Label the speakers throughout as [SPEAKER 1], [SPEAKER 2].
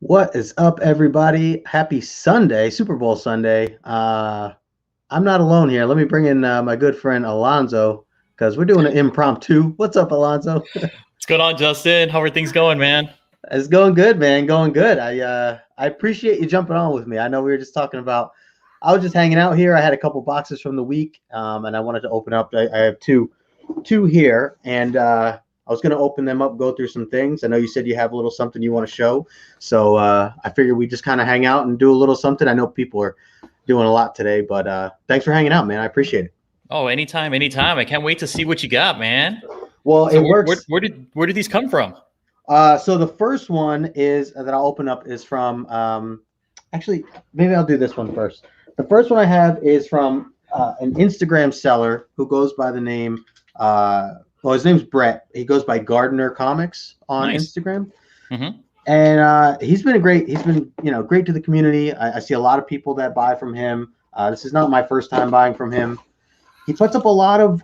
[SPEAKER 1] What is up, everybody? Happy Sunday, Super Bowl Sunday. I'm not alone here. Let me bring in my good friend Alonzo because we're doing an impromptu. What's up, Alonzo?
[SPEAKER 2] What's going on, Justin? How are things going, man?
[SPEAKER 1] It's going good, man. Going good. I appreciate you jumping on with me. I know we were just talking about. I was just hanging out here. I had a couple boxes from the week, and I wanted to open up. I have two here, and I was going to open them up, go through some things. I know you said you have a little something you want to show, so I figured we just kind of hang out and do a little something. I know people are doing a lot today, but thanks for hanging out, man. I appreciate it.
[SPEAKER 2] Oh, anytime, anytime. I can't wait to see what you got, man.
[SPEAKER 1] Well,
[SPEAKER 2] So
[SPEAKER 1] it
[SPEAKER 2] where,
[SPEAKER 1] works.
[SPEAKER 2] where did these come from?
[SPEAKER 1] So the first one is that I'll open up is from. Actually, maybe I'll do this one first. The first one I have is from an Instagram seller who goes by the name. Well, his name's Brett. He goes by Gardner Comics on
[SPEAKER 2] Nice.
[SPEAKER 1] Instagram,
[SPEAKER 2] Mm-hmm.
[SPEAKER 1] and he's been great. He's been great to the community. I see a lot of people that buy from him. This is not my first time buying from him. He puts up a lot of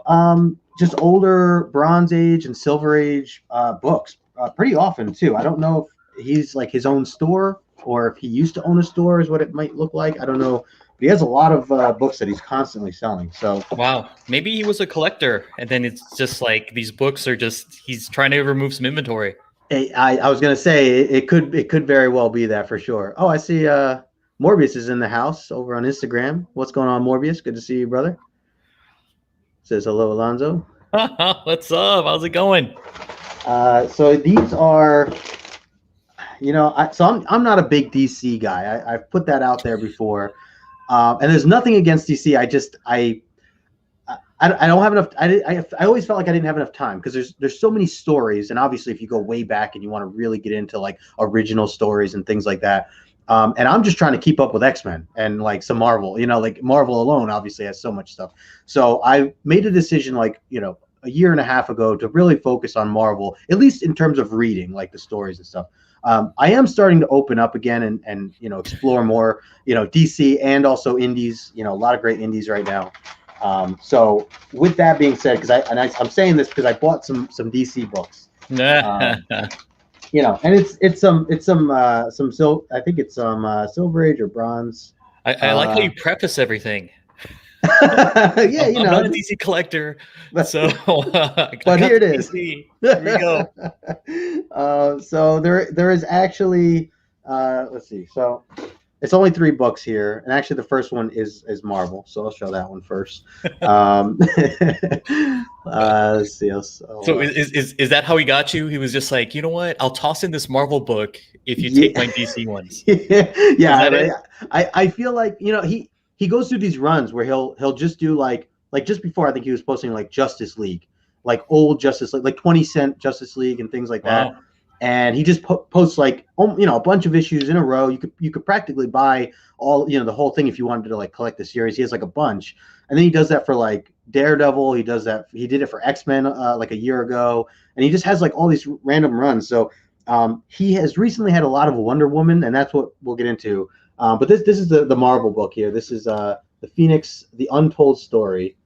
[SPEAKER 1] just older Bronze Age and Silver Age books pretty often too. I don't know if he's like his own store or if he used to own a store is what it might look like. I don't know. But he has a lot of books that he's constantly selling. So
[SPEAKER 2] Wow. Maybe he was a collector, and then it's just like these books are just he's trying to remove some inventory.
[SPEAKER 1] I was gonna say it could very well be that for sure. Oh, I see Morbius is in the house over on Instagram. What's going on, Morbius? Good to see you, brother. Says hello, Alonzo.
[SPEAKER 2] What's up? How's it going?
[SPEAKER 1] So these are, I'm not a big DC guy. I've put that out there before, and there's nothing against DC. I don't have enough. I always felt like I didn't have enough time because there's so many stories, and obviously if you go way back and you want to really get into like original stories and things like that. And I'm just trying to keep up with X-Men and like some Marvel, like Marvel alone obviously has so much stuff. So I made a decision like, a year and a half ago to really focus on Marvel, at least in terms of reading like the stories and stuff. I am starting to open up again and explore more, DC and also indies, a lot of great indies right now. So with that being said, because I'm saying this because I bought some DC books. And it's some I think it's some Silver Age or Bronze.
[SPEAKER 2] I like how you preface everything.
[SPEAKER 1] Yeah,
[SPEAKER 2] I'm not a DC collector, so
[SPEAKER 1] but here it is.
[SPEAKER 2] DC. Here we go.
[SPEAKER 1] So there is actually let's see. So it's only 3 books here, and actually the first one is Marvel. So I'll show that one first. Let's see.
[SPEAKER 2] So is that how he got you? He was just like, you know what? I'll toss in this Marvel book if you take my DC ones.
[SPEAKER 1] Yeah, I feel like he goes through these runs where he'll just do like just before I think he was posting like Justice League, like old Justice League, like 20-cent Justice League and things like that.
[SPEAKER 2] Wow.
[SPEAKER 1] And he just posts like a bunch of issues in a row. You could practically buy all the whole thing if you wanted to like collect the series. He has like a bunch, and then he does that for like Daredevil. He does that. He did it for X-Men like a year ago, and he just has like all these random runs. So he has recently had a lot of Wonder Woman, and that's what we'll get into. But this is the Marvel book here. This is the Phoenix, the Untold Story.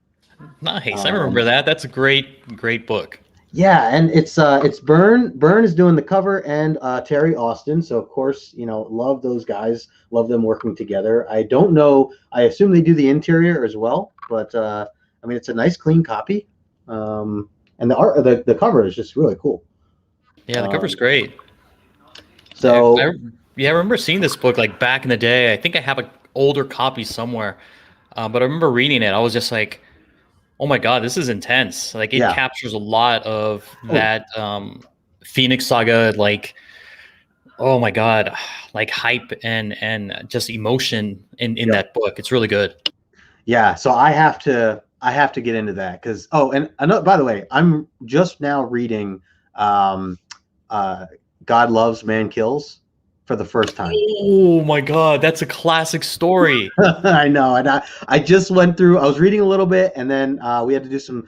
[SPEAKER 2] Nice. I remember that. That's a great book.
[SPEAKER 1] Yeah, and it's Byrne. Byrne is doing the cover, and Terry Austin. So of course, love those guys. Love them working together. I don't know. I assume they do the interior as well. But I mean, it's a nice, clean copy. And the art, the cover is just really cool.
[SPEAKER 2] Yeah, the cover's great.
[SPEAKER 1] So
[SPEAKER 2] I remember seeing this book like back in the day. I think I have an older copy somewhere, but I remember reading it. I was just like, oh my God, this is intense. Like it captures a lot of that Phoenix saga, like, oh my God, like hype and just emotion in that book. It's really good.
[SPEAKER 1] Yeah, so I have to get into that because and another, by the way, I'm just now reading God Loves, Man Kills for the first time.
[SPEAKER 2] Oh my God, that's a classic story.
[SPEAKER 1] I know, and I just went through. I was reading a little bit, and then we had to do some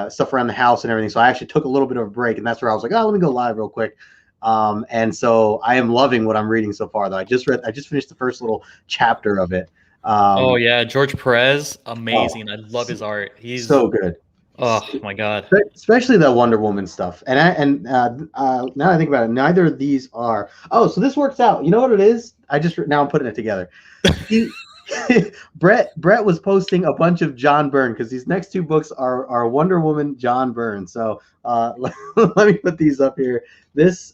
[SPEAKER 1] stuff around the house and everything. So I actually took a little bit of a break, and that's where I was like, oh, let me go live real quick. And so I am loving what I'm reading so far. Though I just finished the first little chapter of it.
[SPEAKER 2] Oh yeah, George Perez, amazing. I love his art. He's
[SPEAKER 1] so good.
[SPEAKER 2] Oh my God.
[SPEAKER 1] Especially the Wonder Woman stuff. Now I think about it, neither of these are. Oh, so this works out. You know what it is? Now I'm putting it together. He, Brett was posting a bunch of John Byrne because these next two books are Wonder Woman, John Byrne. So let me put these up here. This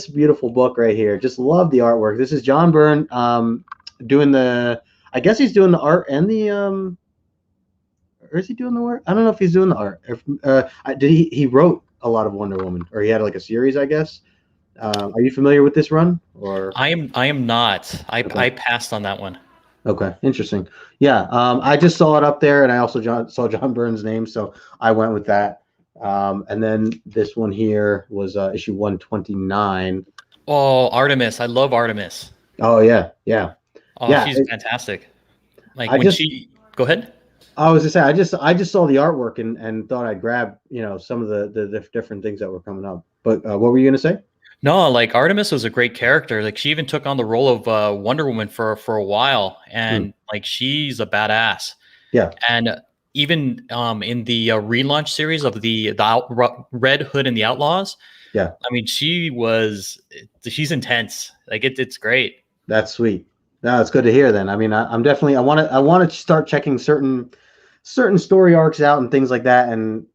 [SPEAKER 1] beautiful book right here. Just love the artwork. This is John Byrne doing the. I guess he's doing the art and the or is he doing the work? I don't know if he's doing the art. He wrote a lot of Wonder Woman, or he had like a series, I guess. Are you familiar with this run? Or
[SPEAKER 2] I am not. I passed on that one.
[SPEAKER 1] Okay, interesting. Yeah, I just saw it up there, and I also saw John Byrne's name, so I went with that. And then this one here was issue 129.
[SPEAKER 2] Oh, Artemis! I love Artemis.
[SPEAKER 1] Oh yeah, yeah.
[SPEAKER 2] Oh,
[SPEAKER 1] yeah,
[SPEAKER 2] she's fantastic. Like go ahead.
[SPEAKER 1] I was just saying, I just saw the artwork and thought I'd grab some of the different things that were coming up. But what were you gonna say?
[SPEAKER 2] No, like Artemis was a great character. Like she even took on the role of Wonder Woman for a while, and like she's a badass.
[SPEAKER 1] Yeah.
[SPEAKER 2] And even in the relaunch series of the Red Hood and the Outlaws,
[SPEAKER 1] yeah,
[SPEAKER 2] I mean she's intense. Like it's great.
[SPEAKER 1] That's sweet. No, it's good to hear. Then I mean, I want to start checking certain story arcs out and things like that. And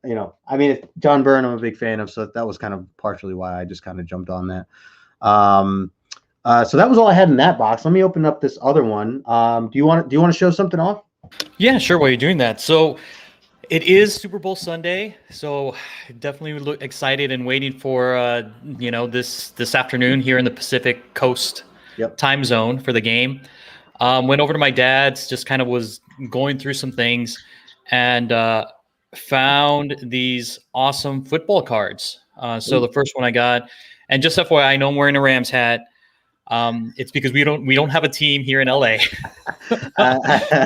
[SPEAKER 1] I mean, John Byrne, I'm a big fan of, so that was kind of partially why I just kind of jumped on that. So that was all I had in that box. Let me open up this other one. Do you want to show something off?
[SPEAKER 2] Yeah, sure. While you're doing that, so it is Super Bowl Sunday, so definitely excited and waiting for this afternoon here in the Pacific Coast time zone for the game. Went over to my dad's, just kind of was going through some things, and found these awesome football cards. So the first one I got, and just FYI, I know I'm wearing a Rams hat. It's because we don't have a team here in LA.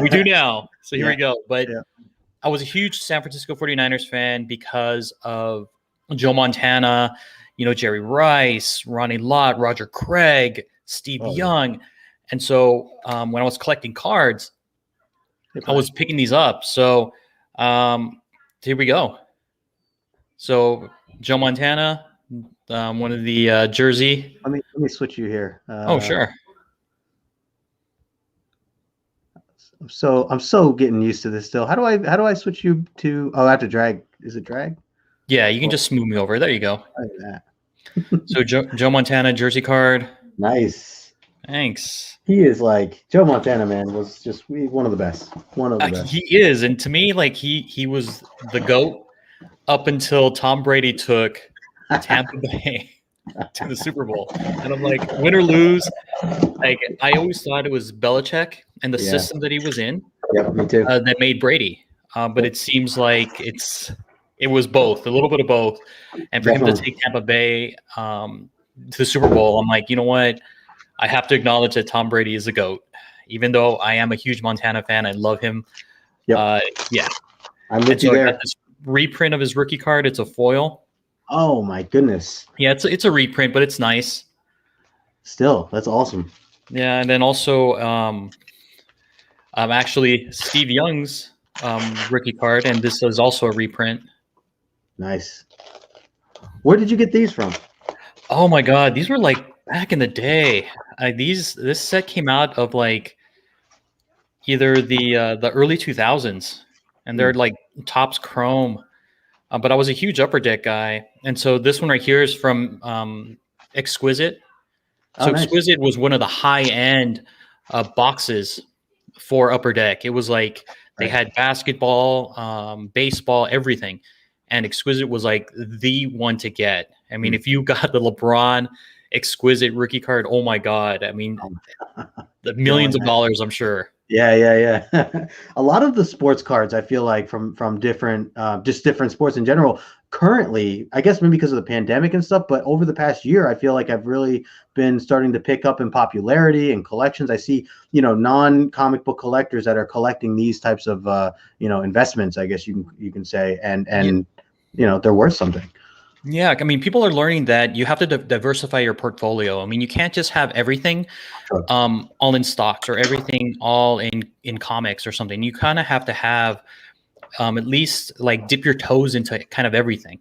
[SPEAKER 2] We do now. So here we go. But I was a huge San Francisco 49ers fan because of Joe Montana, Jerry Rice, Ronnie Lott, Roger Craig, Steve Young. And so when I was collecting cards, I was picking these up. So here we go. So Joe Montana, one of the jersey.
[SPEAKER 1] Let me switch you here.
[SPEAKER 2] Oh, sure.
[SPEAKER 1] I'm so getting used to this still. How do I switch you to? Oh, I have to drag. Is it drag?
[SPEAKER 2] Yeah, you can just smooth me over. There you go.
[SPEAKER 1] Like that.
[SPEAKER 2] So Joe Montana jersey card.
[SPEAKER 1] Nice.
[SPEAKER 2] Thanks.
[SPEAKER 1] He is like Joe Montana, man, was just one of the best. One of the best.
[SPEAKER 2] He is, and to me, like he was the GOAT up until Tom Brady took Tampa Bay to the Super Bowl. And I'm like, win or lose, like I always thought it was Belichick and the system that he was in.
[SPEAKER 1] Yeah, me too.
[SPEAKER 2] That made Brady. But it seems like it was both, a little bit of both. And for him to take Tampa Bay to the Super Bowl, I'm like, you know what? I have to acknowledge that Tom Brady is a GOAT. Even though I am a huge Montana fan, I love him.
[SPEAKER 1] Yeah. I'm with you there. I got
[SPEAKER 2] this reprint of his rookie card. It's a foil.
[SPEAKER 1] Oh my goodness.
[SPEAKER 2] Yeah, it's a reprint, but it's nice.
[SPEAKER 1] Still, that's awesome.
[SPEAKER 2] Yeah, and then also actually Steve Young's rookie card, and this is also a reprint.
[SPEAKER 1] Nice. Where did you get these from?
[SPEAKER 2] Oh my God, these were like back in the day. This set came out of like either the early 2000s, and they're like Topps Chrome. But I was a huge Upper Deck guy, and so this one right here is from Exquisite. So nice. Exquisite was one of the high-end boxes for Upper Deck. It was like they had basketball, baseball, everything, and Exquisite was like the one to get. I mean, if you got the LeBron Exquisite rookie card, oh my God! I mean, the millions of dollars, I'm sure.
[SPEAKER 1] Yeah. A lot of the sports cards, I feel like from different, just different sports in general. Currently, I guess maybe because of the pandemic and stuff, but over the past year, I feel like I've really been starting to pick up in popularity and collections. I see, non-comic book collectors that are collecting these types of, investments, I guess you can say, and they're worth something.
[SPEAKER 2] Yeah, I mean, people are learning that you have to diversify your portfolio. I mean, you can't just have everything all in stocks or everything all in comics or something. You kind of have to have at least like dip your toes into kind of everything.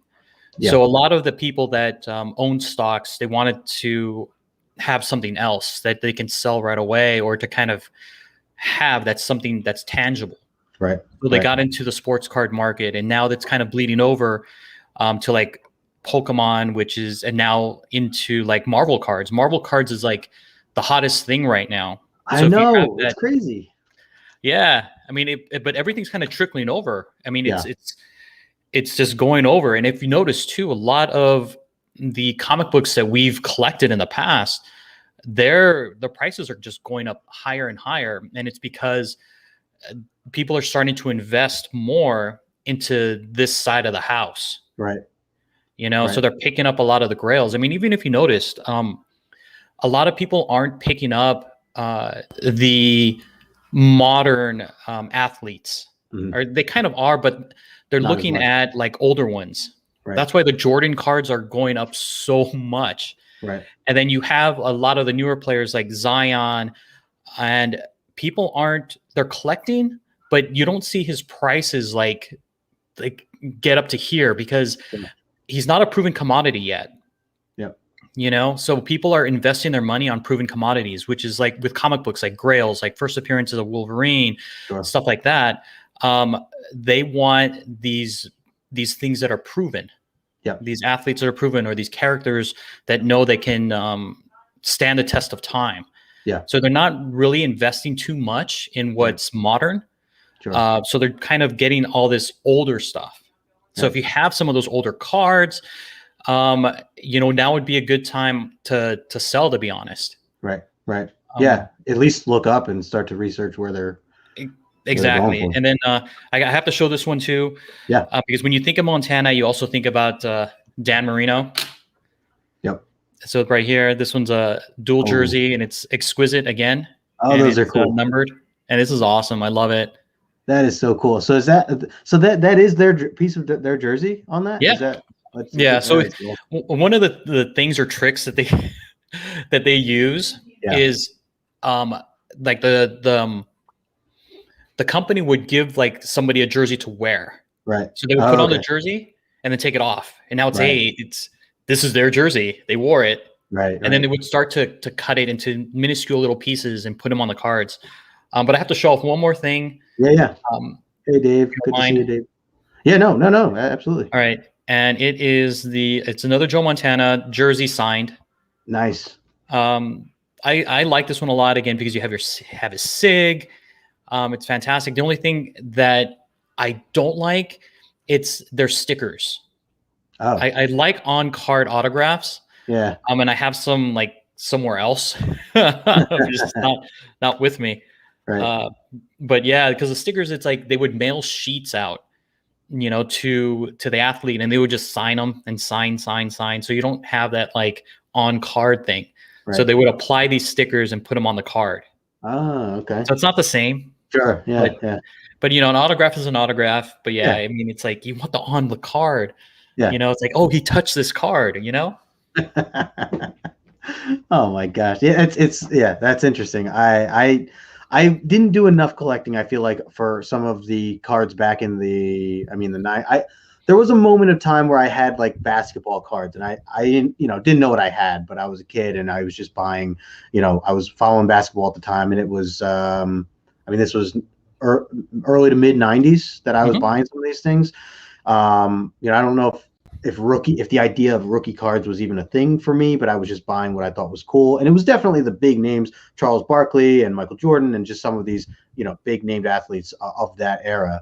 [SPEAKER 1] Yeah.
[SPEAKER 2] So a lot of the people that own stocks, they wanted to have something else that they can sell right away, or to kind of have that's something that's tangible.
[SPEAKER 1] Right.
[SPEAKER 2] So they got into the sports card market, and now that's kind of bleeding over to like Pokemon, and now into like Marvel cards. Marvel cards is like the hottest thing right now.
[SPEAKER 1] I know, it's crazy.
[SPEAKER 2] Yeah, I mean, but everything's kind of trickling over. I mean, it's just going over. And if you notice too, a lot of the comic books that we've collected in the past, the prices are just going up higher and higher, and it's because people are starting to invest more into this side of the house.
[SPEAKER 1] Right.
[SPEAKER 2] So they're picking up a lot of the grails. I mean, even if you noticed, a lot of people aren't picking up the modern athletes, or they kind of are, but they're not looking at like older ones. Right. That's why the Jordan cards are going up so much.
[SPEAKER 1] Right.
[SPEAKER 2] And then you have a lot of the newer players like Zion, and people they're collecting, but you don't see his prices like get up to here because he's not a proven commodity yet.
[SPEAKER 1] Yeah.
[SPEAKER 2] So people are investing their money on proven commodities, which is like with comic books, like Grails, like first appearances of Wolverine, stuff like that. They want these things that are proven.
[SPEAKER 1] Yeah.
[SPEAKER 2] These athletes that are proven, or these characters that know they can stand the test of time.
[SPEAKER 1] Yeah.
[SPEAKER 2] So they're not really investing too much in what's modern.
[SPEAKER 1] Sure.
[SPEAKER 2] So they're kind of getting all this older stuff. So if you have some of those older cards, now would be a good time to sell, to be honest.
[SPEAKER 1] Right. Yeah. At least look up and start to research where they're
[SPEAKER 2] exactly. And then I have to show this one too.
[SPEAKER 1] Yeah.
[SPEAKER 2] Because when you think of Montana, you also think about Dan Marino.
[SPEAKER 1] Yep.
[SPEAKER 2] So right here, this one's a dual jersey, and it's exquisite again.
[SPEAKER 1] Oh, those are cool.
[SPEAKER 2] Numbered, and this is awesome. I love it.
[SPEAKER 1] That is so cool. So that is their piece of their jersey on that?
[SPEAKER 2] Yeah. So one of the things or tricks that they use is like the company would give like somebody a jersey to wear.
[SPEAKER 1] Right.
[SPEAKER 2] So they would put on the jersey and then take it off, and now this is their jersey. They wore it.
[SPEAKER 1] Right.
[SPEAKER 2] And then they would start to cut it into minuscule little pieces and put them on the cards. But I have to show off one more thing.
[SPEAKER 1] Yeah. Hey, Dave. Good to see you, Dave. Yeah, no, absolutely.
[SPEAKER 2] All right. And it's another Joe Montana jersey signed.
[SPEAKER 1] Nice.
[SPEAKER 2] I like this one a lot, again, because you have his SIG. It's fantastic. The only thing that I don't like, it's their stickers.
[SPEAKER 1] Oh.
[SPEAKER 2] I like on-card autographs.
[SPEAKER 1] Yeah.
[SPEAKER 2] And I have some like somewhere else, just not with me.
[SPEAKER 1] Right.
[SPEAKER 2] But yeah, because the stickers, it's like they would mail sheets out, to the athlete, and they would just sign them and sign. So you don't have that like on-card thing. Right. So they would apply these stickers and put them on the card.
[SPEAKER 1] Oh, okay.
[SPEAKER 2] So it's not the same.
[SPEAKER 1] Sure. Yeah.
[SPEAKER 2] But an autograph is an autograph. But yeah, I mean, it's like you want the on the card.
[SPEAKER 1] Yeah.
[SPEAKER 2] It's like, oh, he touched this card.
[SPEAKER 1] Oh my gosh. Yeah, that's interesting. I didn't do enough collecting, I feel like, for some of the cards back in there was a moment of time where I had like basketball cards, and I didn't know what I had, but I was a kid and I was just buying, I was following basketball at the time, and it was this was early to mid 90s that I was buying some of these things. I don't know if the idea of rookie cards was even a thing for me, but I was just buying what I thought was cool. And it was definitely the big names, Charles Barkley and Michael Jordan, and just some of these, big named athletes of that era.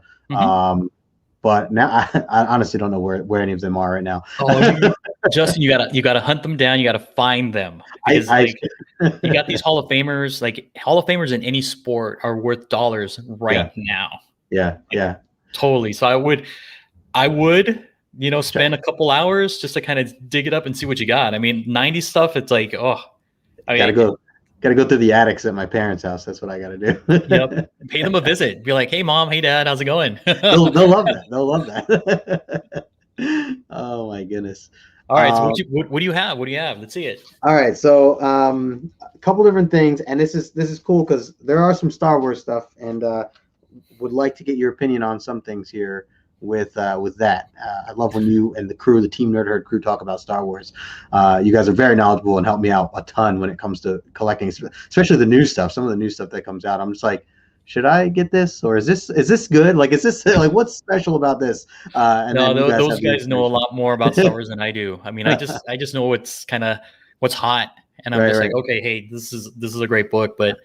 [SPEAKER 1] But now I honestly don't know where any of them are right now.
[SPEAKER 2] Justin, you gotta hunt them down. You gotta find them. Because you got these Hall of Famers. Like Hall of Famers in any sport are worth dollars now.
[SPEAKER 1] Yeah.
[SPEAKER 2] Totally. So I would spend a couple hours just to kind of dig it up and see what you got. I mean, 90s stuff, it's like, gotta
[SPEAKER 1] go through the attics at my parents' house. That's what I gotta do.
[SPEAKER 2] Yep. Pay them a visit. Be like, hey mom, hey dad, how's it going?
[SPEAKER 1] they'll love that. They'll love that. Oh my goodness.
[SPEAKER 2] All right. So what do you have? What do you have? Let's see it.
[SPEAKER 1] All right. So a couple different things, and this is cool because there are some Star Wars stuff, and would like to get your opinion on some things here with that. I love when you and the crew, the Team Nerd Herd crew, talk about Star Wars. You guys are very knowledgeable and help me out a ton when it comes to collecting, especially the new stuff. Some of the new stuff that comes out, I'm just like, should I get this, or is this good? Like, is this like, what's special about this? And
[SPEAKER 2] No,
[SPEAKER 1] then you guys
[SPEAKER 2] those guys know a lot more about Star Wars than I do. I mean, I just know what's hot, and I'm just like, okay, hey, this is a great book, but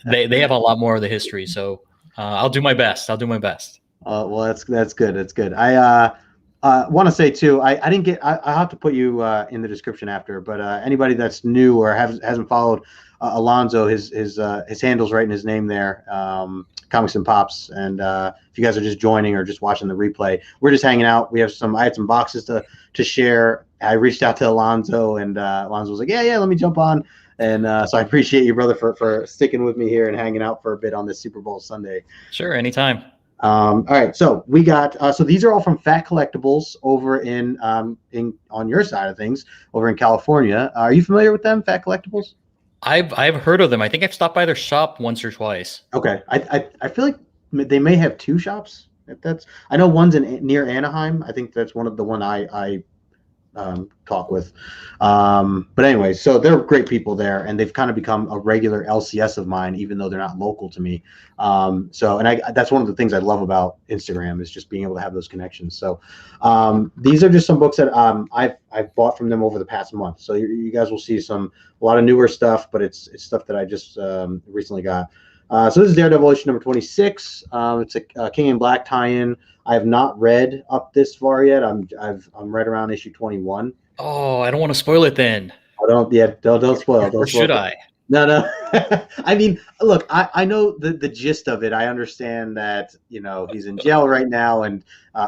[SPEAKER 2] they have a lot more of the history. So I'll do my best.
[SPEAKER 1] Well, that's good. That's good. I want to say too, I didn't get. I'll have to put you in the description after. But anybody that's new or hasn't followed Alonzo, his handle's right in his name there, Comics and Pops. And if you guys are just joining or just watching the replay, we're just hanging out. I had some boxes to share. I reached out to Alonzo, and Alonzo was like, yeah, let me jump on. And so I appreciate you, brother, for sticking with me here and hanging out for a bit on this Super Bowl Sunday.
[SPEAKER 2] Sure, anytime.
[SPEAKER 1] All right, so we got so these are all from Phat Collectibles over in on your side of things over in California. Are you familiar with them, Phat Collectibles?
[SPEAKER 2] I've heard of them. I think I've stopped by their shop once or twice.
[SPEAKER 1] Okay, I feel like they may have two shops. I know one's near Anaheim. I think that's one I talk with. But anyway, so they're great people there, and they've kind of become a regular LCS of mine, even though they're not local to me. That's one of the things I love about Instagram, is just being able to have those connections. So these are just some books that I've bought from them over the past month. So you guys will see a lot of newer stuff, but it's stuff that I just recently got. So this is Daredevil issue number 26. It's a King in Black tie-in. I have not read up this far yet. I'm right around issue 21.
[SPEAKER 2] Oh, I don't want to spoil it then.
[SPEAKER 1] Don't spoil. Don't
[SPEAKER 2] should I?
[SPEAKER 1] No. I mean, look, I know the gist of it. I understand that, he's in jail right now, and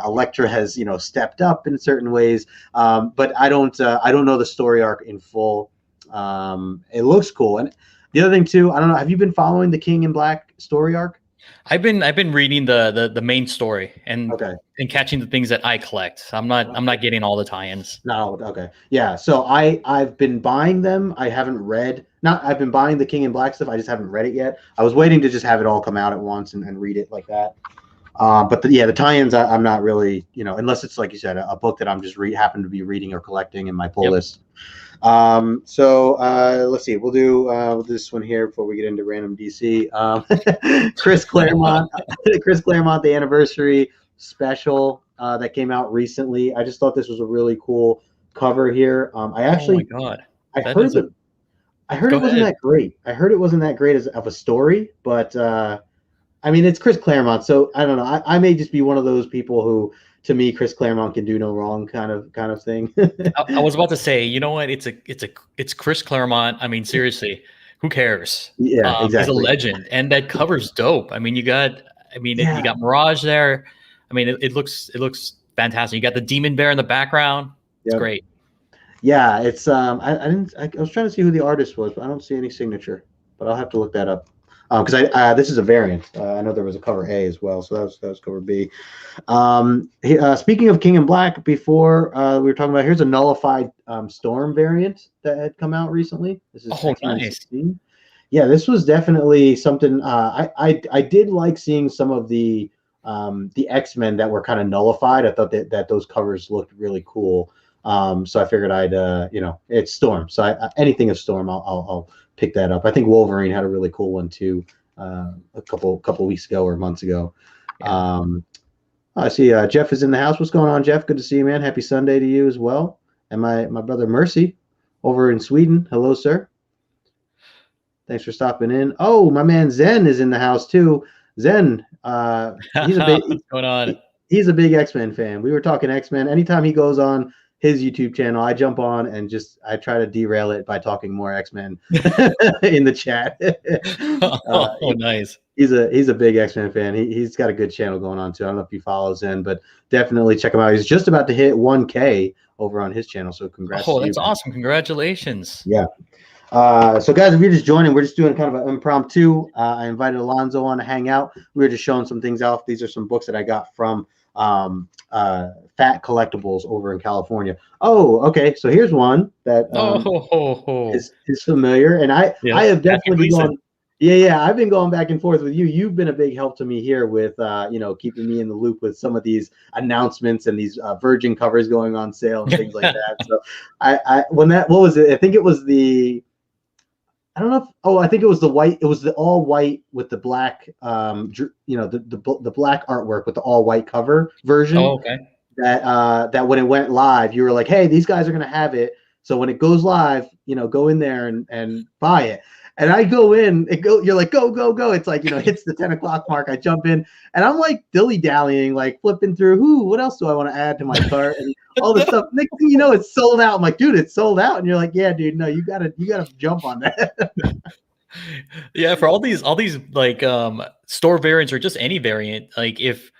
[SPEAKER 1] Elektra has, stepped up in certain ways. But I don't know the story arc in full. It looks cool. And the other thing too, I don't know, have you been following the King in Black story arc?
[SPEAKER 2] I've been reading the main story and catching the things that I collect. I'm not getting all the tie-ins.
[SPEAKER 1] No, okay. Yeah, so I've been buying them. I haven't read. I've been buying the King in Black stuff. I just haven't read it yet. I was waiting to just have it all come out at once and read it like that. But the tie-ins, I'm not really, unless it's like you said, a book that I'm just happen to be reading or collecting in my pull list. Let's see. We'll do this one here before we get into random DC. Chris Claremont, the anniversary special that came out recently. I just thought this was a really cool cover here. I actually,
[SPEAKER 2] oh my God,
[SPEAKER 1] I heard it wasn't that great. I heard it wasn't that great of a story, but I mean, it's Chris Claremont, so I don't know. I may just be one of those people who, to me, Chris Claremont can do no wrong kind of thing.
[SPEAKER 2] I was about to say, you know what? It's Chris Claremont. I mean, seriously, who cares?
[SPEAKER 1] Yeah, exactly.
[SPEAKER 2] He's a legend, and that cover's dope. I mean, you got Mirage there. I mean, it looks fantastic. You got the Demon Bear in the background. It's great.
[SPEAKER 1] Yeah, it's I was trying to see who the artist was, but I don't see any signature. But I'll have to look that up. Because this is a variant. I know there was a cover A as well, so that was cover B. Speaking of King in Black, before we were talking about, here's a nullified Storm variant that had come out recently. This is
[SPEAKER 2] nice.
[SPEAKER 1] Yeah, this was definitely something. I did like seeing some of the X-Men that were kind of nullified. I thought that those covers looked really cool. So I figured it's Storm. So anything of Storm, I'll pick that up. I think Wolverine had a really cool one too, a couple weeks ago or months ago. Yeah. I see Jeff is in the house. What's going on, Jeff? Good to see you, man. Happy Sunday to you as well. And my brother Mercy over in Sweden. Hello, sir. Thanks for stopping in. Oh, my man Zen is in the house too. Zen, he's a big
[SPEAKER 2] what's going on?
[SPEAKER 1] He's a big X-Men fan. We were talking X-Men. Anytime he goes on his YouTube channel, I jump on and I try to derail it by talking more X-Men in the chat.
[SPEAKER 2] Nice.
[SPEAKER 1] He's a big X-Men fan. He's got a good channel going on too. I don't know if he follows in, but definitely check him out. He's just about to hit 1K over on his channel. So congrats.
[SPEAKER 2] Oh, that's awesome. Congratulations.
[SPEAKER 1] Yeah. So guys, if you're just joining, we're just doing kind of an impromptu. I invited Alonzo on to hang out. We were just showing some things off. These are some books that I got from Phat Collectibles over in California. Oh, okay. So here's one that is familiar, and I have definitely gone. Yeah. I've been going back and forth with you. You've been a big help to me here with, keeping me in the loop with some of these announcements and these Virgin covers going on sale and things like that. So what was it? I think it was I don't know if, I think it was the white, it was the all white with the black, the black artwork with the all white cover version.
[SPEAKER 2] Oh, okay.
[SPEAKER 1] That when it went live, you were like, hey, these guys are going to have it. So when it goes live, go in there and buy it. And I go in, you're like, go, go, go. It's like, hits the 10 o'clock mark. I jump in and I'm like dilly dallying, like flipping through, what else do I want to add to my cart? And all this stuff. Next thing you know, it's sold out. I'm like, dude, it's sold out. And you're like, yeah, dude, no, you gotta jump on that.
[SPEAKER 2] Yeah. For all these like store variants or just any variant, like if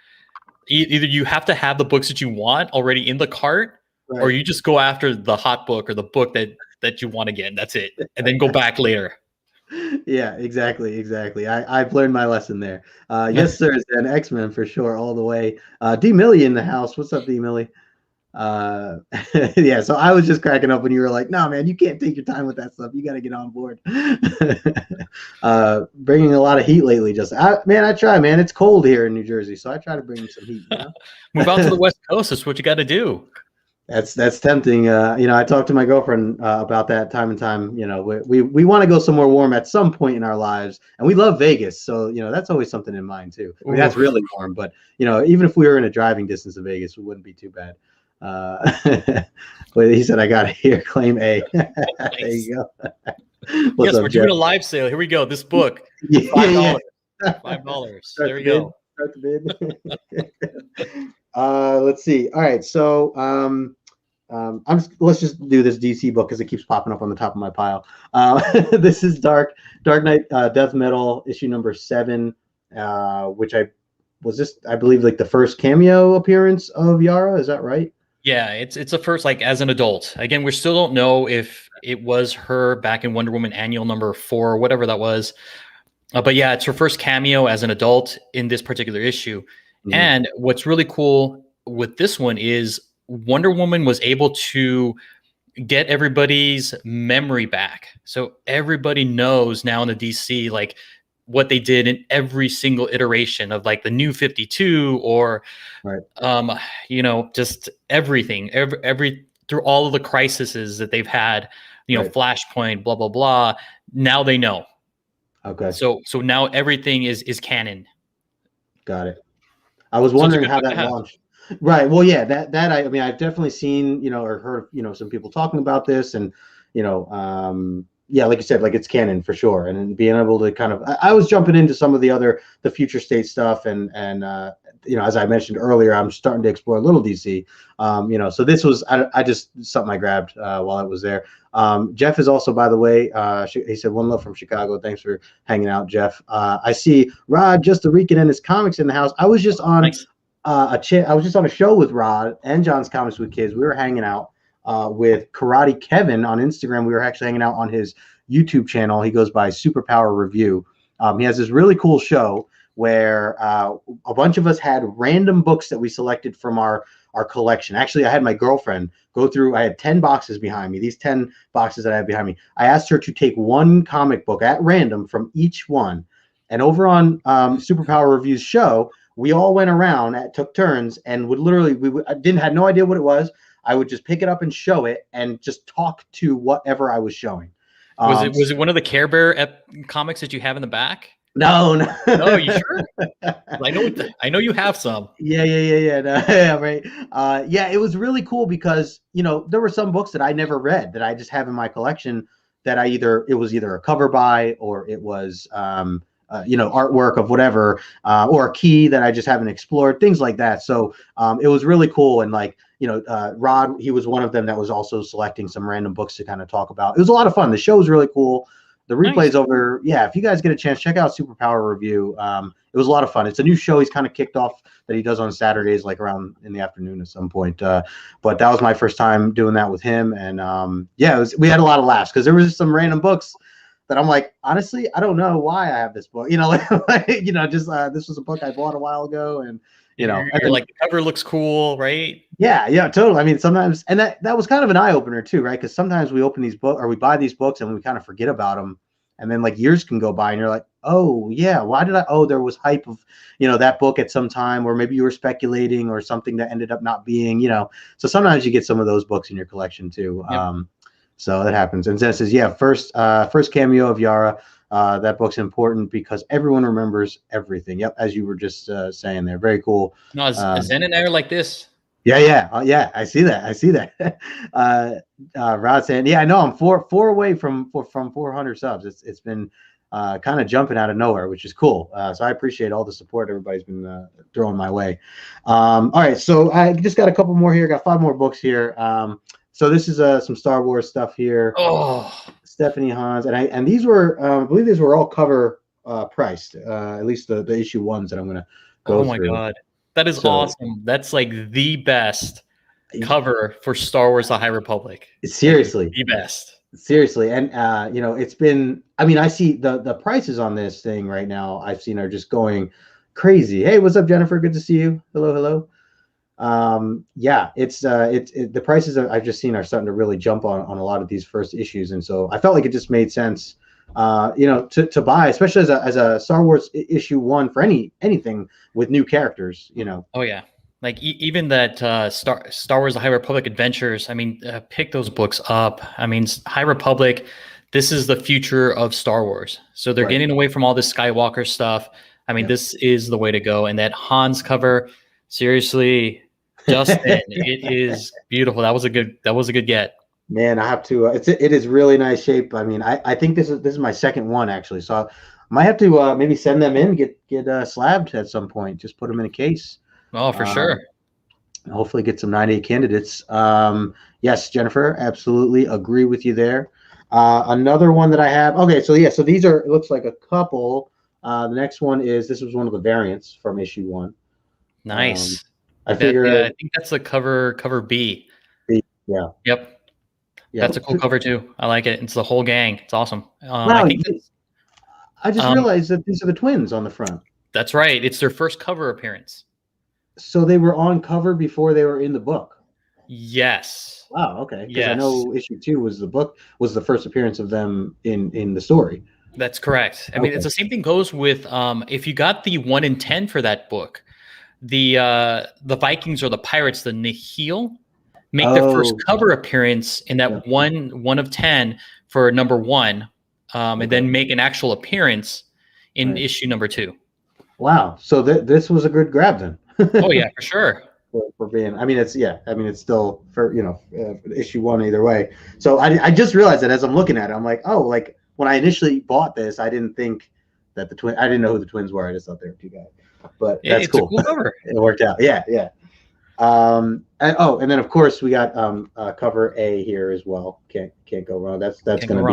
[SPEAKER 2] either you have to have the books that you want already in the cart, right, or you just go after the hot book or the book that you want to get. And that's it. And then go back later.
[SPEAKER 1] Yeah, exactly. I've learned my lesson there. Yes, sir. And X-Men for sure, all the way. D Millie in the house. What's up, D Millie? Yeah. So I was just cracking up when you were like, "No, man, you can't take your time with that stuff. You got to get on board." Bringing a lot of heat lately. I try, man. It's cold here in New Jersey, so I try to bring some heat.
[SPEAKER 2] Move out to the West Coast. That's what you got to do.
[SPEAKER 1] That's tempting. I talked to my girlfriend about that time and time. We want to go somewhere warm at some point in our lives, and we love Vegas. So that's always something in mind too. I mean, that's really warm, but even if we were in a driving distance of Vegas, it wouldn't be too bad. But he said, "I got it here. Claim A." Nice. There you go.
[SPEAKER 2] Yes, we're doing a live sale. Here we go. This book, $5. $5. There we go.
[SPEAKER 1] Start the bid. Let's see. All right, so let's just do this DC book because it keeps popping up on the top of my pile. This is Dark Knight Death Metal issue number 7, which I believe like the first cameo appearance of Yara. Is that right?
[SPEAKER 2] Yeah, it's the first, like, as an adult. Again, we still don't know if it was her back in Wonder Woman Annual number 4 or whatever that was. But yeah, it's her first cameo as an adult in this particular issue. Mm-hmm. And what's really cool with this one is Wonder Woman was able to get everybody's memory back. So everybody knows now in the DC, like, what they did in every single iteration of like the New 52 or, right, just everything, every through all of the crises that they've had, right, Flashpoint, blah, blah, blah. Now they know. Okay. So now everything is canon.
[SPEAKER 1] Got it. I was wondering how that launched. Right. Well, yeah, that I mean, I've definitely seen, or heard, some people talking about this, and, yeah, like you said, like it's canon for sure. And being able to kind of, I was jumping into some of the future state stuff. And as I mentioned earlier, I'm starting to explore a little DC, so this was, I just something I grabbed while I was there. Jeff is also, by the way, he said, "One love from Chicago." Thanks for hanging out, Jeff. I see Rod Just the Rican and his comics in the house. I was just on I was just on a show with Rod and John's Comics with Kids. We were hanging out with Karate Kevin on Instagram. We were actually hanging out on his YouTube channel. He goes by Superpower Review. He has this really cool show where a bunch of us had random books that we selected from our collection. Actually, I had my girlfriend go through. I had 10 boxes behind me. These 10 boxes that I have behind me. I asked her to take one comic book at random from each one. And over on Superpower Review's show, we all went around, took turns, and would literally, had no idea what it was. I would just pick it up and show it and just talk to whatever I was showing.
[SPEAKER 2] Was it one of the Care Bear comics that you have in the back?
[SPEAKER 1] No.
[SPEAKER 2] No, you sure? I know you have some.
[SPEAKER 1] Yeah. No, yeah, right. Yeah, it was really cool because there were some books that I never read that I just have in my collection that it was either a cover by or it was artwork of whatever, or a key that I just haven't explored, things like that. So it was really cool. And Rod, he was one of them that was also selecting some random books to kind of talk about. It was a lot of fun. The show was really cool. The replays over. Yeah, if you guys get a chance, check out Superpower Review. It was a lot of fun. It's a new show he's kind of kicked off that he does on Saturdays, like around in the afternoon at some point. But that was my first time doing that with him. And we had a lot of laughs because there was just some random books that I'm like, honestly, I don't know why I have this book. This was a book I bought a while ago, and
[SPEAKER 2] you're like, the cover looks cool, right?
[SPEAKER 1] Yeah, totally. I mean, sometimes, and that was kind of an eye opener too, right? Because sometimes we open these books or we buy these books and we kind of forget about them, and then like years can go by and you're like, oh yeah, why did I, oh, there was hype of, that book at some time, or maybe you were speculating or something that ended up not being, so sometimes you get some of those books in your collection too.
[SPEAKER 2] Yep.
[SPEAKER 1] So that happens. And Zen says, yeah, first cameo of Yara. That book's important because everyone remembers everything. Yep, as you were just saying there. Very cool.
[SPEAKER 2] No, Zen and I are like this.
[SPEAKER 1] Yeah. I see that. Rod saying, yeah, I know I'm four away from 400 subs. It's been kind of jumping out of nowhere, which is cool. So I appreciate all the support everybody's been throwing my way. All right, so I just got a couple more here. Got 5 more books here. So this is some Star Wars stuff here.
[SPEAKER 2] Oh,
[SPEAKER 1] Stephanie Hans, and these were, I believe these were all cover priced. At least the issue ones that I'm going to go through.
[SPEAKER 2] Oh my god, that is awesome! That's like the best cover for Star Wars: The High Republic.
[SPEAKER 1] Seriously,
[SPEAKER 2] like, the best.
[SPEAKER 1] Seriously, and it's been. I mean, I see the prices on this thing right now. I've seen are just going crazy. Hey, what's up, Jennifer? Good to see you. Hello. Yeah, it's the prices I've just seen are starting to really jump on a lot of these first issues, and so I felt like it just made sense, to buy, especially as a Star Wars issue 1 for anything with new characters.
[SPEAKER 2] Oh yeah, like even that Star Wars: The High Republic Adventures. I mean, pick those books up. I mean, High Republic. This is the future of Star Wars. So they're getting away from all this Skywalker stuff. I mean, this is the way to go. And that Han's cover, seriously. Justin, it is beautiful. That was a good get. Man, I have to. It is really nice shape. I mean, I think this is my second one actually. So I might have to maybe send them in, get slabbed at some point. Just put them in a case. Oh, for sure.
[SPEAKER 1] Hopefully, get some 9A candidates. Yes, Jennifer, absolutely agree with you there. Another one that I have. Okay, so yeah, so these are. It looks like a couple. The next one is, this was one of the variants from issue 1.
[SPEAKER 2] Nice.
[SPEAKER 1] I figure.
[SPEAKER 2] I think that's the cover B.
[SPEAKER 1] Yeah.
[SPEAKER 2] Yep. That's a cool cover too. I like it. It's the whole gang. It's awesome.
[SPEAKER 1] Wow, I just realized that these are the twins on the front.
[SPEAKER 2] That's right. It's their first cover appearance.
[SPEAKER 1] So they were on cover before they were in the book.
[SPEAKER 2] Yes.
[SPEAKER 1] Wow. Okay. Because
[SPEAKER 2] yes.
[SPEAKER 1] I know issue 2 was the first appearance of them in the story.
[SPEAKER 2] That's correct. I mean, it's the same thing goes with if you got the 1 in 10 for that book. The Vikings or the Pirates, the Nihil, make their first cover appearance in that 1 of 10 for number 1, and then make an actual appearance in issue number 2.
[SPEAKER 1] Wow! So this was a good grab then.
[SPEAKER 2] Oh yeah, for sure.
[SPEAKER 1] For being, I mean, it's still for issue 1 either way. So I just realized that as I'm looking at it, I'm like, oh, like when I initially bought this, I didn't think that I didn't know who the twins were. I just thought they were 2 guys. But that's cool.
[SPEAKER 2] A cool cover.
[SPEAKER 1] It worked out. Yeah. And then of course we got cover A here as well. Can't go wrong. That's gonna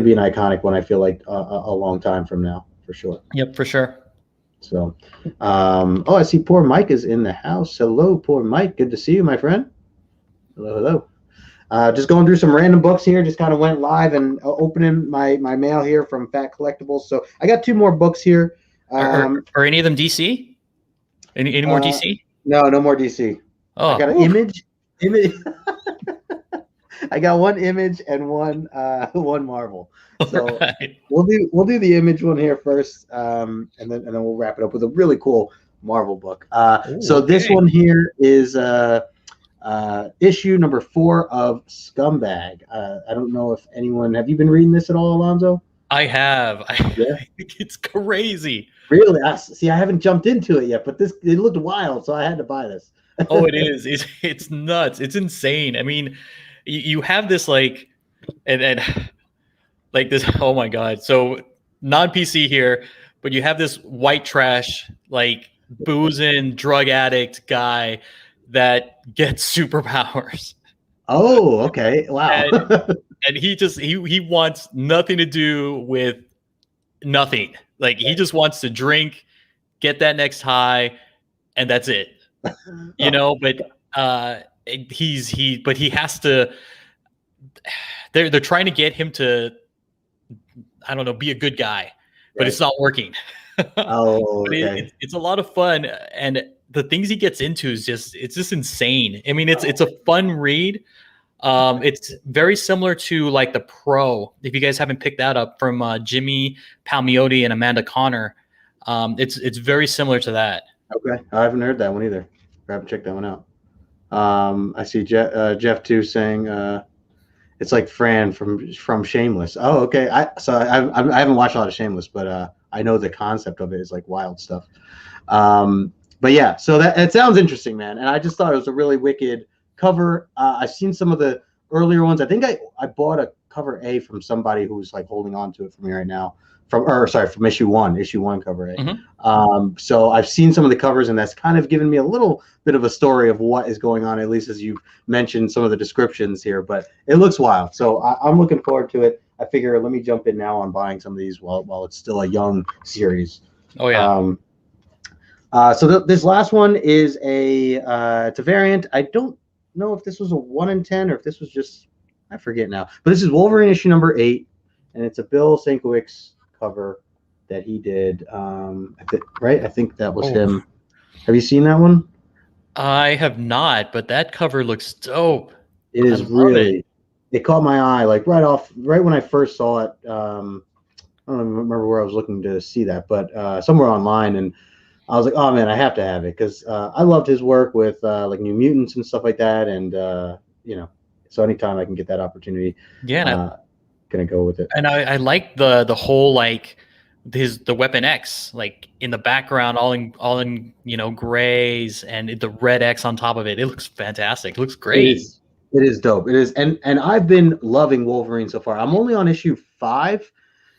[SPEAKER 1] be an iconic one. I feel like a long time from now for sure.
[SPEAKER 2] Yep, for sure.
[SPEAKER 1] So, I see poor Mike is in the house. Hello, poor Mike. Good to see you, my friend. Hello. Just going through some random books here. Just kind of went live and opening my mail here from Phat Collectibles. So I got 2 more books here.
[SPEAKER 2] Are any of them DC? Any more DC?
[SPEAKER 1] No more DC.
[SPEAKER 2] Oh,
[SPEAKER 1] I got an image. I got 1 image and one Marvel. So we'll do the image one here first, and then we'll wrap it up with a really cool Marvel book. This one here is issue number 4 of Scumbag. I don't know if anyone, have you been reading this at all, Alonzo?
[SPEAKER 2] I have. I think it's crazy.
[SPEAKER 1] Really? I haven't jumped into it yet, but it looked wild, so I had to buy this.
[SPEAKER 2] Oh, it is. It's nuts. It's insane. I mean, you have this like this. Oh my god. So non-PC here, but you have this white trash like boozing drug addict guy that gets superpowers.
[SPEAKER 1] Oh, okay. Wow.
[SPEAKER 2] And he wants nothing to do with nothing. Like he just wants to drink, get that next high, and that's it. But he has to. They're trying to get him to, I don't know, be a good guy, but it's not working.
[SPEAKER 1] Oh, okay.
[SPEAKER 2] It's a lot of fun, and the things he gets into it's just insane. I mean, it's a fun read. It's very similar to like the Pro. If you guys haven't picked that up from Jimmy Palmiotti and Amanda Connor, it's very similar to that.
[SPEAKER 1] Okay, I haven't heard that one either. I haven't checked that one out. I see Jeff too saying it's like Fran from Shameless. Oh, okay. I haven't watched a lot of Shameless, but I know the concept of it is like wild stuff. But yeah, so that it sounds interesting, man. And I just thought it was a really wicked cover. I've seen some of the earlier ones. I think I bought a cover A from somebody who's like holding on to it for me right now. From issue one cover A.
[SPEAKER 2] Mm-hmm.
[SPEAKER 1] So I've seen some of the covers, and that's kind of given me a little bit of a story of what is going on, at least as you've mentioned some of the descriptions here. But it looks wild, so I'm looking forward to it. I figure let me jump in now on buying some of these while it's still a young series.
[SPEAKER 2] Oh yeah.
[SPEAKER 1] So this last one is it's a variant. I don't know if this was a 1 in 10 or if this was just, I forget now. But this is Wolverine issue number 8, and it's a Bill Sienkiewicz cover that he did. Right? I think that was him. Have you seen that one?
[SPEAKER 2] I have not, but that cover looks dope.
[SPEAKER 1] It is really. It caught my eye like right when I first saw it. I don't remember where I was looking to see that, but somewhere online, and I was like, oh man, I have to have it because I loved his work with like New Mutants and stuff like that, and so anytime I can get that opportunity, gonna go with it.
[SPEAKER 2] And I like the whole like the Weapon X like in the background, all in grays and the red X on top of it. It looks fantastic. It looks great.
[SPEAKER 1] It is dope. It is, and I've been loving Wolverine so far. I'm only on issue 5,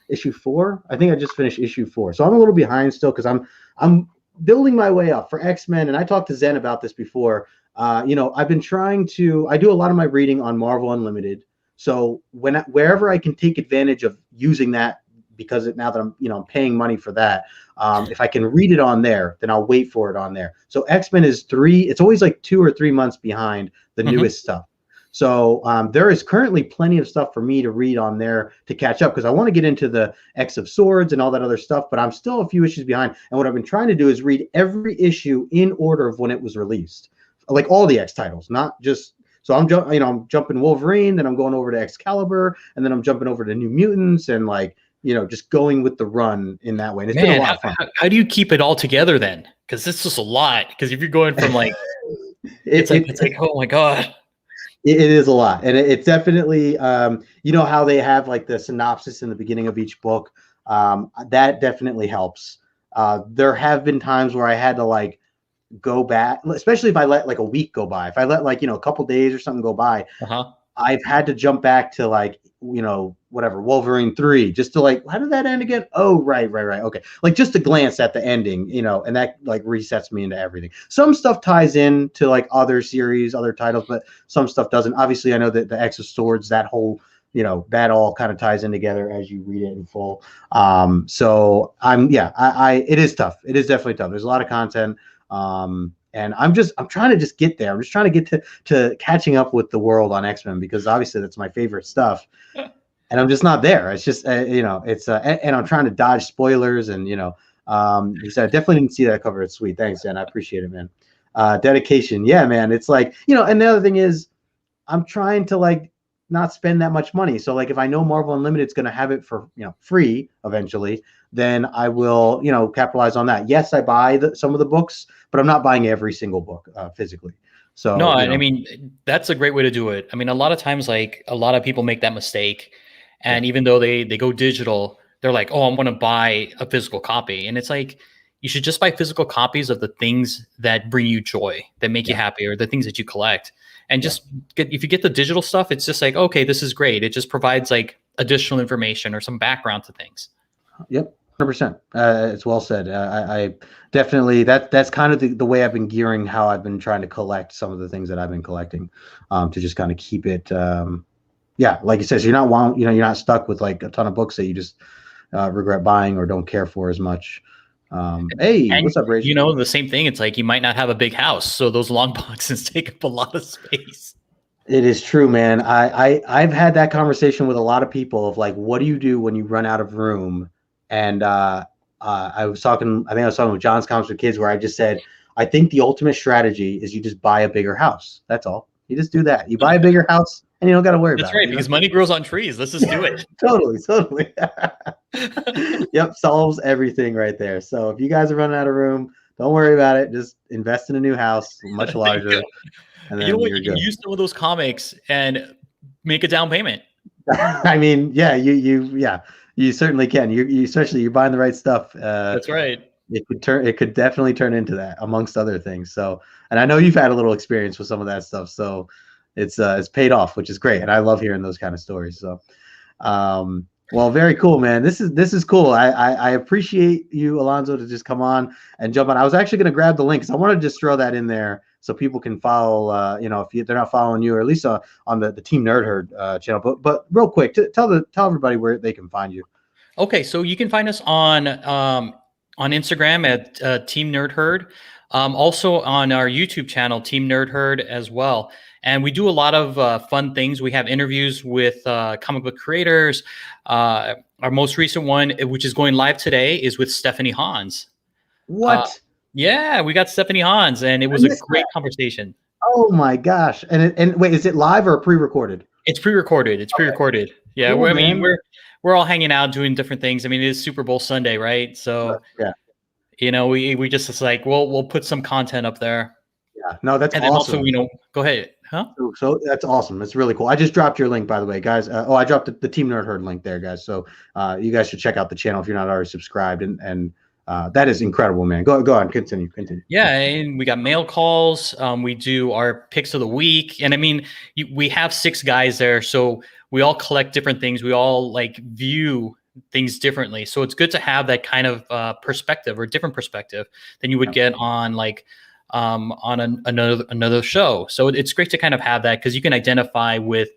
[SPEAKER 1] issue 4. I think I just finished issue 4, so I'm a little behind still because I'm building my way up for X-Men. And I talked to Zen about this before. I've been trying to. I do a lot of my reading on Marvel Unlimited. So wherever I can take advantage of using that, because now that I'm paying money for that, if I can read it on there, then I'll wait for it on there. So X-Men is 3. It's always like 2 or 3 months behind the newest stuff. So there is currently plenty of stuff for me to read on there to catch up because I want to get into the X of Swords and all that other stuff, but I'm still a few issues behind. And what I've been trying to do is read every issue in order of when it was released, like all the X titles, not just. So I'm jumping Wolverine, then I'm going over to Excalibur, and then I'm jumping over to New Mutants, and just going with the run in that way. And it's been a lot of fun.
[SPEAKER 2] How do you keep it all together then? Because it's just a lot. Because if you're going from like, it's like oh my god.
[SPEAKER 1] It is a lot, and it's definitely how they have like the synopsis in the beginning of each book. That definitely helps. There have been times where I had to like go back, especially if I let like a week go by. If I let like a couple days or something go by, I've had to jump back to like whatever Wolverine 3 just to like, how did that end again? Oh, right, okay, like just to glance at the ending, and that like resets me into everything. Some stuff ties in to like other series, other titles, but some stuff doesn't. Obviously, I know that the X of Swords, that whole that all kind of ties in together as you read it in full. So it is tough. It is definitely tough. There's a lot of content. And I'm trying to just get there. I'm just trying to get to catching up with the world on X-Men because obviously that's my favorite stuff. And I'm just not there. It's just, and I'm trying to dodge spoilers. And, he said, I definitely didn't see that cover. It's sweet. Thanks, Dan. I appreciate it, man. Dedication. Yeah, man. It's like, and the other thing is I'm trying to like not spend that much money. So like if I know Marvel Unlimited is going to have it for, free eventually, then I will, capitalize on that. Yes, I buy some of the books, but I'm not buying every single book physically. So
[SPEAKER 2] no, I mean, that's a great way to do it. I mean, a lot of times, like a lot of people make that mistake. And even though they go digital, they're like, oh, I'm going to buy a physical copy. And it's like, you should just buy physical copies of the things that bring you joy, that make you happy, or the things that you collect. And just if you get the digital stuff, it's just like, okay, this is great. It just provides like additional information or some background to things.
[SPEAKER 1] Yep. 100%. It's well said. I definitely that's kind of the way I've been gearing how I've been trying to collect some of the things that I've been collecting, to just kind of keep it. Like you said, so you're not stuck with like a ton of books that you just regret buying or don't care for as much. Hey, what's up, Ray?
[SPEAKER 2] The same thing. It's like you might not have a big house, so those long boxes take up a lot of space.
[SPEAKER 1] It is true, man. I've had that conversation with a lot of people of like, what do you do when you run out of room? And I was talking with John's Comics for Kids, where I just said, I think the ultimate strategy is you just buy a bigger house. That's all. You just do that. You buy a bigger house, and you don't got to worry
[SPEAKER 2] That's
[SPEAKER 1] about
[SPEAKER 2] right,
[SPEAKER 1] it.
[SPEAKER 2] because money grows on trees. Let's just do it.
[SPEAKER 1] Totally. Yep, solves everything right there. So if you guys are running out of room, don't worry about it. Just invest in a new house, much larger, and then
[SPEAKER 2] you know what?
[SPEAKER 1] you're
[SPEAKER 2] You can
[SPEAKER 1] good.
[SPEAKER 2] use some of those comics and make a down payment.
[SPEAKER 1] I mean, yeah, you certainly can. You especially you're buying the right stuff.
[SPEAKER 2] That's right.
[SPEAKER 1] It could definitely turn into that, amongst other things. So, and I know you've had a little experience with some of that stuff, so it's paid off, which is great. And I love hearing those kind of stories. So, well, very cool, man. This is cool. I appreciate you, Alonzo, to just come on and jump on. I was actually going to grab the link because I want to just throw that in there so people can follow. If they're not following you, or at least on the Team Nerd Herd channel. But real quick, tell everybody where they can find you.
[SPEAKER 2] Okay, so you can find us on Instagram at Team Nerd Herd, also on our YouTube channel Team Nerd Herd as well. And we do a lot of fun things. We have interviews with comic book creators. Our most recent one, which is going live today, is with Stephanie Hans.
[SPEAKER 1] What?
[SPEAKER 2] Yeah, we got Stephanie Hans, and it was a great conversation.
[SPEAKER 1] Oh my gosh! And wait, is it live or pre-recorded?
[SPEAKER 2] It's pre-recorded. It's pre-recorded. Okay. Yeah,
[SPEAKER 1] Cool,
[SPEAKER 2] we're all hanging out doing different things. I mean, it is Super Bowl Sunday, right? So
[SPEAKER 1] yeah,
[SPEAKER 2] we just like we'll put some content up there.
[SPEAKER 1] Yeah, no, that's
[SPEAKER 2] and
[SPEAKER 1] awesome.
[SPEAKER 2] then also go ahead, huh?
[SPEAKER 1] So that's awesome. It's really cool. I just dropped your link, by the way, guys. I dropped the Team Nerd Herd link there, guys. So you guys should check out the channel if you're not already subscribed. And that is incredible, man. Go on, continue.
[SPEAKER 2] Yeah, and we got mail calls. We do our picks of the week, and I mean, we have 6 guys there, so we all collect different things. We all like view things differently, so it's good to have that kind of perspective or different perspective than you would get on like on another show. So it's great to kind of have that because you can identify with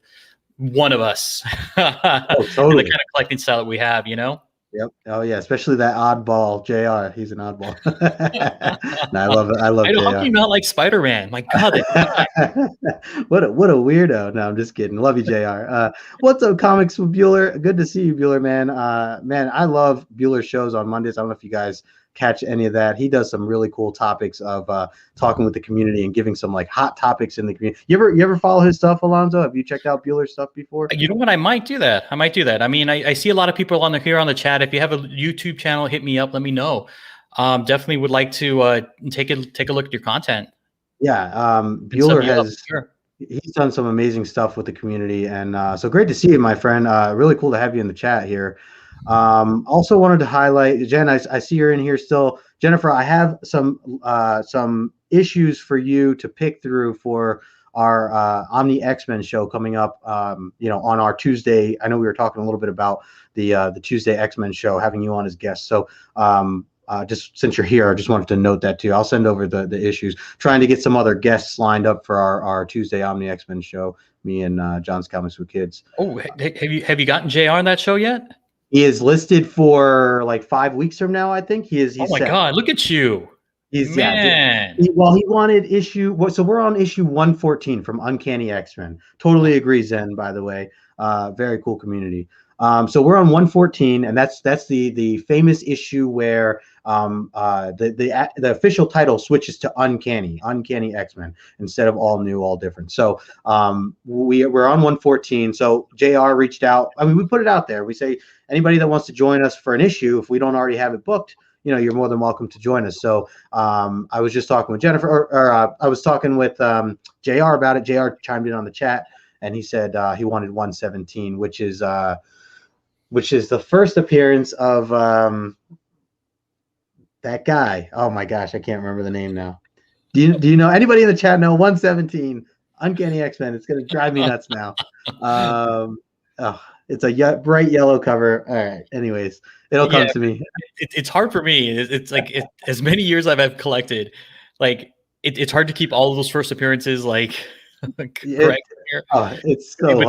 [SPEAKER 2] one of us.
[SPEAKER 1] Oh, totally.
[SPEAKER 2] And the kind of collecting style that we have,
[SPEAKER 1] Yep. Oh yeah, especially that oddball JR. He's an oddball. No, I love it. I love.
[SPEAKER 2] How can you not like Spider-Man? My God.
[SPEAKER 1] What a weirdo. No, I'm just kidding. Love you, JR. What's up, Comics with Bueller? Good to see you, Bueller, man. Man, I love Bueller's shows on Mondays. I don't know if you guys catch any of that. He does some really cool topics of talking with the community and giving some like hot topics in the community. You ever follow his stuff, Alonzo? Have you checked out Bueller's stuff before?
[SPEAKER 2] You know what? I might do that. I mean, I see a lot of people on the chat. If you have a YouTube channel, hit me up. Let me know. Definitely would like to take a look at your content.
[SPEAKER 1] Yeah, Bueller he's done some amazing stuff with the community, and so great to see you, my friend. Really cool to have you in the chat here. Also wanted to highlight, Jen, I see you're in here still. Jennifer, I have some issues for you to pick through for our Omni X-Men show coming up, on our Tuesday. I know we were talking a little bit about the Tuesday X-Men show, having you on as guest. So just since you're here, I just wanted to note that too. I'll send over the issues, trying to get some other guests lined up for our Tuesday Omni X-Men show, me and John's Comics with Kids.
[SPEAKER 2] Oh, have you gotten JR on that show yet?
[SPEAKER 1] He is listed for like 5 weeks from now, I think. He's
[SPEAKER 2] oh my set. God, look at you. Man.
[SPEAKER 1] He wanted issue. So we're on issue 114 from Uncanny X-Men. Totally agree, Zen, by the way. Very cool community. So we're on 114, and that's the famous issue where the official title switches to Uncanny X-Men instead of All New, All Different. So we're on 114. So JR reached out. I mean, we put it out there. We say anybody that wants to join us for an issue, if we don't already have it booked, you're more than welcome to join us. So I was just talking with Jennifer, or I was talking with JR about it. JR chimed in on the chat, and he said he wanted 117, which is the first appearance of that guy. Oh my gosh, I can't remember the name now. Do you know anybody in the chat know 117 Uncanny X-Men? It's gonna drive me nuts now. It's a bright yellow cover. All right. Anyways, it'll come to me.
[SPEAKER 2] It's hard for me. It's like as many years I've collected, like it's hard to keep all of those first appearances like correct.
[SPEAKER 1] It's so.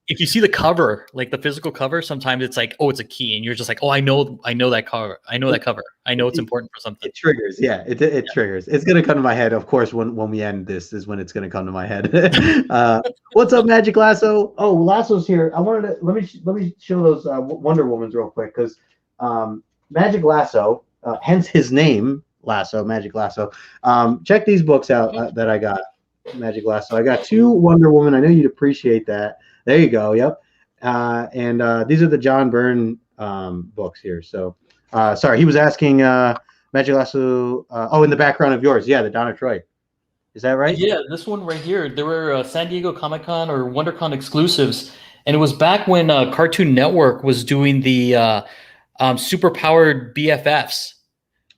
[SPEAKER 2] If you see the cover, like the physical cover, sometimes it's like, oh, it's a key, and you're just like, oh, I know that cover. I know that cover. I know it's important for something.
[SPEAKER 1] It triggers, yeah. It triggers. It's gonna come to my head, of course. When we end this is when it's gonna come to my head. What's up, Magic Lasso? Oh, Lasso's here. I wanted to let me show those Wonder Womans real quick because Magic Lasso, hence his name, Lasso, Magic Lasso. Check these books out that I got. Magic Lasso. I got 2 Wonder Woman. I know you'd appreciate that. There you go. Yep. And these are the John Byrne books here. So, sorry, he was asking Magic Lasso. In the background of yours, yeah, the Donna Troy. Is that right?
[SPEAKER 2] Yeah, this one right here. There were San Diego Comic-Con or WonderCon exclusives, and it was back when Cartoon Network was doing the super-powered BFFs.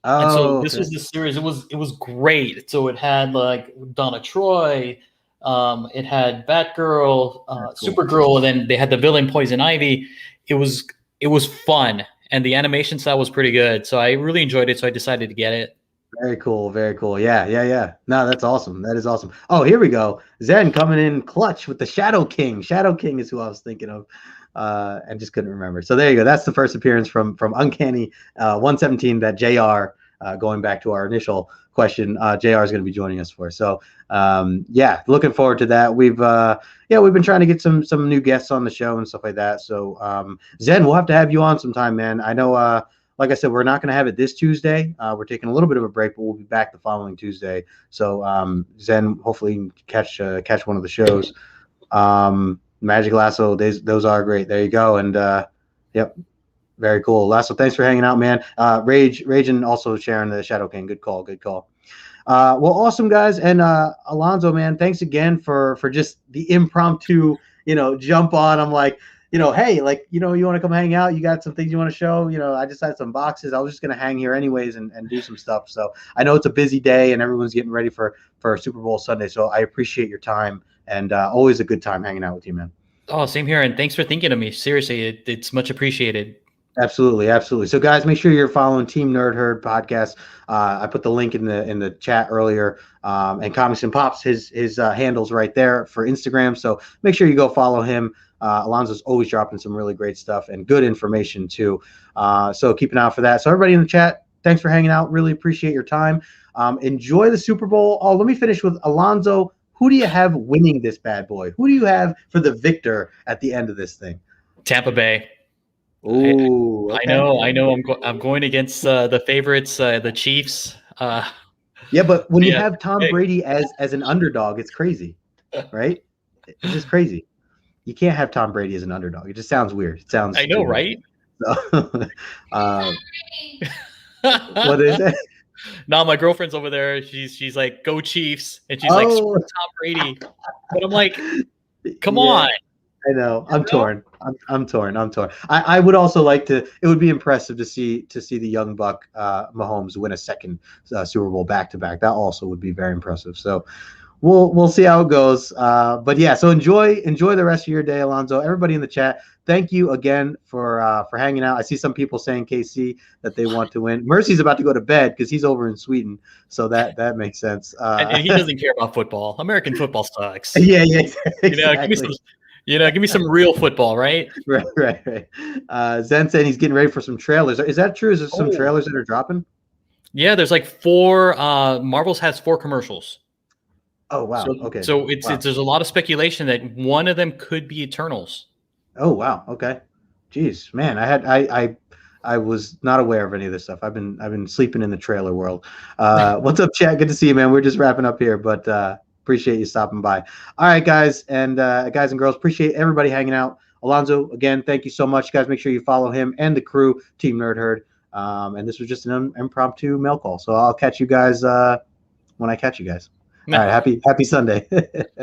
[SPEAKER 2] And so
[SPEAKER 1] Oh,
[SPEAKER 2] this
[SPEAKER 1] okay.
[SPEAKER 2] was the series. It was great. So it had like Donna Troy, it had Batgirl,
[SPEAKER 1] That's cool.
[SPEAKER 2] Supergirl, and then they had the villain Poison Ivy. It was it was fun, and the animation style was pretty good. So I really enjoyed it. So I decided to get it.
[SPEAKER 1] Very cool. Very cool. Yeah, yeah, yeah. No, that's awesome. That is awesome. Oh, here we go. Zen coming in clutch with the Shadow King. Shadow King is who I was thinking of, and just couldn't remember. So there you go. That's the first appearance from Uncanny 117 that JR, going back to our initial question, JR is going to be joining us for. So yeah, looking forward to that. We've been trying to get some new guests on the show and stuff like that. So Zen, we'll have to have you on sometime, man. I know. Like I said, we're not going to have it this Tuesday. We're taking a little bit of a break, but we'll be back the following Tuesday. So Zen, hopefully catch one of the shows. Magic Lasso, those are great. There you go. And yep, very cool. Lasso, thanks for hanging out, man. Rage, and also sharing the Shadow King. Good call. Well, awesome, guys. And Alonzo, man, thanks again for just the impromptu, jump on. I'm like, hey, like, you want to come hang out? You got some things you want to show? I just had some boxes. I was just going to hang here anyways and do some stuff. So I know it's a busy day and everyone's getting ready for Super Bowl Sunday. So I appreciate your time, and always a good time hanging out with you, man.
[SPEAKER 2] Oh, same here, and thanks for thinking of me. Seriously, it's much appreciated.
[SPEAKER 1] Absolutely, absolutely. So, guys, make sure you're following Team Nerd Herd podcast. I put the link in the chat earlier, and Comics and Pops, his handles right there for Instagram. So make sure you go follow him. Alonzo's always dropping some really great stuff and good information too. So keep an eye out for that. So everybody in the chat, thanks for hanging out. Really appreciate your time. Enjoy the Super Bowl. Oh, let me finish with Alonzo. Who do you have winning this bad boy? Who do you have for the victor at the end of this thing?
[SPEAKER 2] Tampa Bay.
[SPEAKER 1] Oh, okay.
[SPEAKER 2] I know. I'm going against the favorites, the Chiefs.
[SPEAKER 1] Yeah, but when you have Tom Brady as an underdog, it's crazy, right? It's just crazy. You can't have Tom Brady as an underdog. It just sounds weird. It sounds.
[SPEAKER 2] I know, right?
[SPEAKER 1] So, what is it?
[SPEAKER 2] No, my girlfriend's over there. She's like, "Go Chiefs," and she's like, "Screw Tom Brady." But I'm like, "Come on."
[SPEAKER 1] I know. I'm torn. I'm torn. I would also like to. It would be impressive to see the young buck Mahomes win a second Super Bowl back to back. That also would be very impressive. So we'll see how it goes. But yeah, so enjoy the rest of your day, Alonzo. Everybody in the chat, thank you again for hanging out. I see some people saying KC that they want to win. Mercy's about to go to bed because he's over in Sweden, so that makes sense.
[SPEAKER 2] And he doesn't care about football. American football sucks.
[SPEAKER 1] Yeah, exactly.
[SPEAKER 2] Give me some real football, right?
[SPEAKER 1] Right. Zen saying he's getting ready for some trailers. Is that true? Is there some trailers that are dropping?
[SPEAKER 2] Yeah, there's like 4. Marvel's has 4 commercials.
[SPEAKER 1] Oh wow. Okay.
[SPEAKER 2] So there's a lot of speculation that one of them could be Eternals.
[SPEAKER 1] Oh wow. Okay. Jeez, man, I was not aware of any of this stuff. I've been sleeping in the trailer world. What's up, chat? Good to see you, man. We're just wrapping up here, but appreciate you stopping by. All right, guys and girls, appreciate everybody hanging out. Alonzo, again, thank you so much, guys. Make sure you follow him and the crew, Team Nerd Herd. And this was just an impromptu mail call. So I'll catch you guys when I catch you guys. All right, happy Sunday.